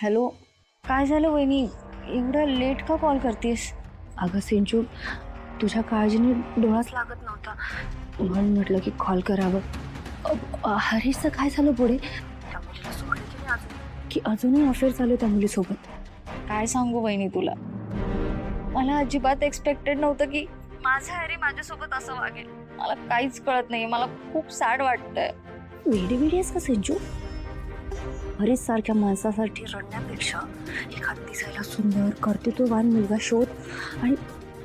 Hello. काय झालं वहिनी, एवढं लेट का कॉल करतेस? अगं सिंचू, तुझ्या काळजीने डोळाच लागत नव्हता म्हणून म्हटलं की कॉल करावं. हरीशचं काय झालं पुढे? त्या मुलीला सोडलं की नाही अजून, की अजूनही अफेअर चालू आहे त्या मुलीसोबत? काय सांगू वहिनी तुला, मला अजिबात एक्सपेक्टेड नव्हतं की माझा हरी माझ्यासोबत असं वागेल. मला काहीच कळत नाही, मला खूप सॅड वाटतंय. वेडी वेडी आहेस का सिंचू? हरीश सारख्या माणसासाठी रडण्यापेक्षा एखादा दिसायला सुंदर कर्तृत्ववान मुलगा शोध आणि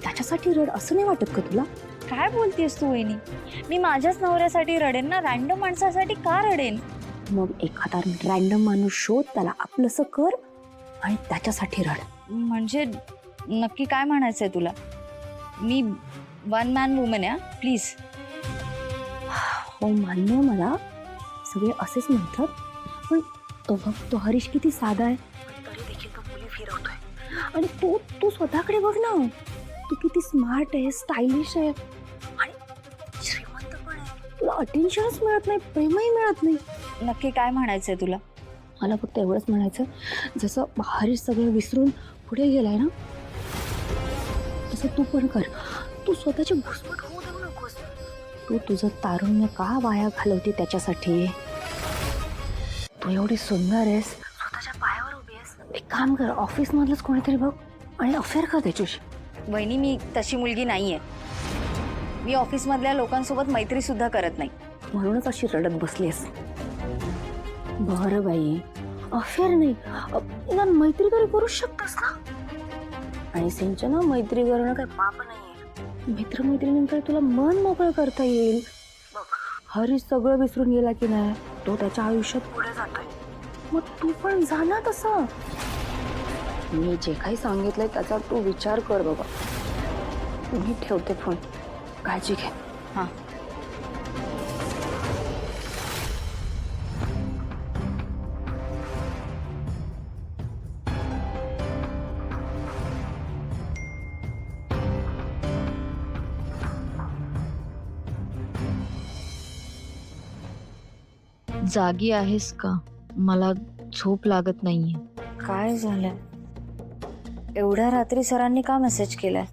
त्याच्यासाठी रड, असं नाही वाटत का तुला? काय बोलतेस तू वहिनी? मी माझ्याच नवऱ्यासाठी रडेन ना, रॅन्डम माणसासाठी का रडेन? मग एखादा रॅन्डम माणूस शोध, त्याला आपलंसं कर आणि त्याच्यासाठी रड. म्हणजे नक्की काय म्हणायचंय तुला? मी वन मॅन वुमन आहे, प्लीज. हो, मान्य आहे मला, सगळे असेच म्हणतात, पण तो बघ, तो हरीश किती साधा आहे, तरी देखील तो मुली फिरवतोय. आणि तू तू स्वतःकडे बघ ना, तू किती स्मार्ट आहे, स्टायलिश आहे आणि श्रीमंत पण आहे. तुला अटेन्शनच मिळत नाही, प्रेमही मिळत नाही. नक्की काय म्हणायचंय तुला? मला फक्त एवढंच म्हणायचं, जसं हरीश सगळं विसरून पुढे गेलाय ना, तसं तू पण कर. तू स्वतःची घुसमट होऊ देऊ नकोस. तू तुझं तारुण्य का वाया घालवते त्याच्यासाठी? तू एवढी सुंदर आहेस, स्वतःच्या पायावर उभी आहेस. एक काम कर, ऑफिस मधलंच कोणीतरी बघ आणि अफेअर कर त्याच्याशी. वहिनी, मी तशी मुलगी नाहीये. मी ऑफिसमधल्या लोकांसोबत मैत्री सुद्धा करत नाही. म्हणूनच अशी रडत बसलीस. बरं बाई, अफेअर नाही, निदान मैत्री तरी करू शकतेस ना. आणि सिंचना, मैत्री करणं काही पाप नाहीये. मित्रमैत्रिणींकडे तुला मन मोकळं करता येईल. बघ, हरीश सगळं विसरून गेला की नाही, तो त्याच्या आयुष्यात पुढे जातोय, मग तू पण जा ना तसं. मी जे काही सांगितलंय त्याचा तू विचार कर बाबा. मी ठेवते फोन, काळजी घे. हां. जागी आहेस का? मला झोप लागत नाहीये. काय झालंय? एवढ्या रात्री सरांनी का मेसेज केलाय?